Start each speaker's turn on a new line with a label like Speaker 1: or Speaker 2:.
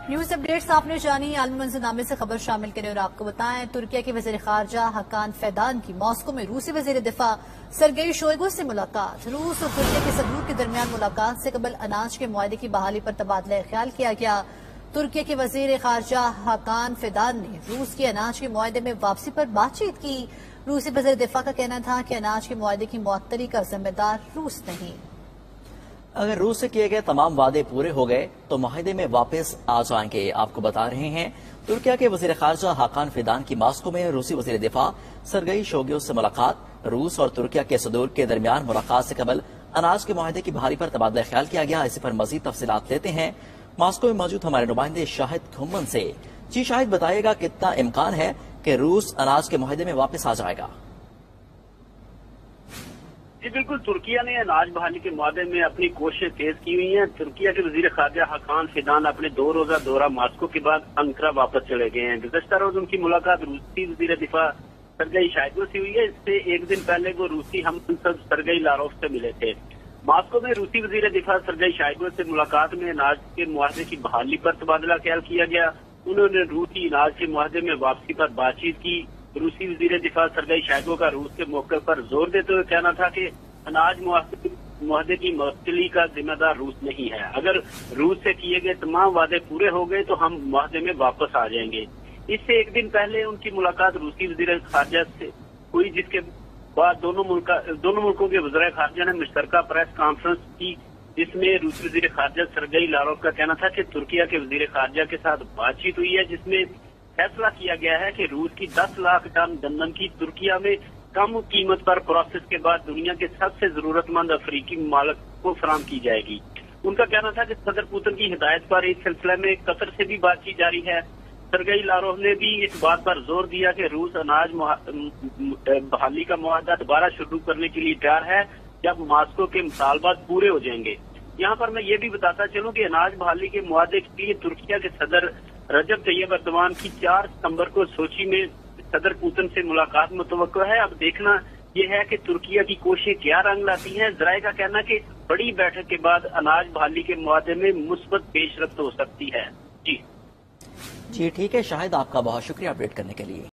Speaker 1: News updates आपने जानी। आलमी मंजरनामे से खबर शामिल करें और आपको बताएं, तुर्किया के वजीर खारजा हकान फैदान की मॉस्को में रूसी वजीर दिफा सरगेई शोइगु से मुलाकात। रूस और तुर्किया के सदूर के दरमियान मुलाकात से कबल अनाज के मुआहदे की बहाली पर तबादला ख्याल किया गया। तुर्किया के वजीर खारजा हकान फैदान ने रूस के अनाज के मुआहदे में वापसी पर बातचीत की। रूसी वजीर दिफा का कहना था कि अनाज के मुआहदे की मुअत्तली का जिम्मेदार रूस नहीं।
Speaker 2: अगर रूस से किए गए तमाम वादे पूरे हो गए तो माहिदे में वापस आ जाएंगे। आपको बता रहे हैं, तुर्किया के वजीर खारजा हाकान फिदान की मॉस्को में रूसी वजीर दिफा सरगेई शोइगु से मुलाकात। रूस और तुर्किया के सदूर के दरमियान मुलाकात से कबल अनाज के मुआहदे की बहाली पर तबादला ख्याल किया गया। इसी पर मजीद तफसीलात लेते हैं मॉस्को में मौजूद हमारे नुमाइंदे शाहिद खुम्मन से। जी शाहिद, बताइएगा कितना इम्कान है कि रूस अनाज के मुआहदे में वापस आ जाएगा?
Speaker 3: जी बिल्कुल, तुर्किया ने अनाज बहाली के मुआहदे में अपनी कोशिशें तेज की हुई हैं। तुर्किया के वजीर खारजा हकान फिदान अपने 2 रोजा दौरा मॉस्को के बाद अंकारा वापस चले गए हैं। गुज़श्ता रोज उनकी मुलाकात रूसी वजीर दिफा सरगेई शोइगु से हुई है। इससे एक दिन पहले वो रूसी हमसब सरगेई लारोव से मिले थे। मॉस्को में रूसी वजीर दिफा सरगेई शोइगु से मुलाकात में अनाज के मुआहदे की बहाली पर तबादला ख्याल किया गया। उन्होंने रूसी अनाज के मुआहदे में वापसी पर बातचीत की। रूसी वजीर दिफा सरगेई शोइगु का रूस के मौके पर जोर देते हुए कहना था कि अनाज मुआहदे की मुअत्तली का जिम्मेदार रूस नहीं है। अगर रूस से किए गए तमाम वादे पूरे हो गए तो हम मुआहदे में वापस आ जाएंगे। इससे एक दिन पहले उनकी मुलाकात रूसी वजीर खारजा से हुई, जिसके बाद दोनों मुल्कों के वज़ीर खारजा ने मुश्तरका प्रेस कॉन्फ्रेंस की, जिसमें रूसी वजीर खारजा सरगेई लारोव का कहना था कि तुर्किया के वजीर खारजा के साथ बातचीत हुई है, जिसमें फैसला किया गया है कि रूस की 10 लाख टन गंदम की तुर्किया में कम कीमत पर प्रोसेस के बाद दुनिया के सबसे जरूरतमंद अफ्रीकी ममालिक को फराहम की जाएगी। उनका कहना था कि सदर पुतिन की हिदायत पर इस सिलसिले में कतर से भी बातचीत जारी है। सरगेई लारोव ने भी इस बात पर जोर दिया कि रूस अनाज बहाली का मुआहदा दोबारा शुरू करने के लिए तैयार है जब मॉस्को के मुतालबात पूरे हो जाएंगे। यहाँ पर मैं ये भी बताता चलूं कि अनाज बहाली के मुआहदे के लिए तुर्किया के सदर रजब तैयब एर्दोगान की 4 सितंबर को सोची में सदर पुतिन से मुलाकात मुतवक्को है। अब देखना यह है कि तुर्किया की कोशिशें क्या रंग लाती हैं। जराये का कहना कि बड़ी बैठक के बाद अनाज बहाली के मुआहदे में मुस्बत पेशरफ्त हो सकती है। जी
Speaker 2: ठीक है शाहिद, आपका बहुत शुक्रिया अपडेट करने के लिए।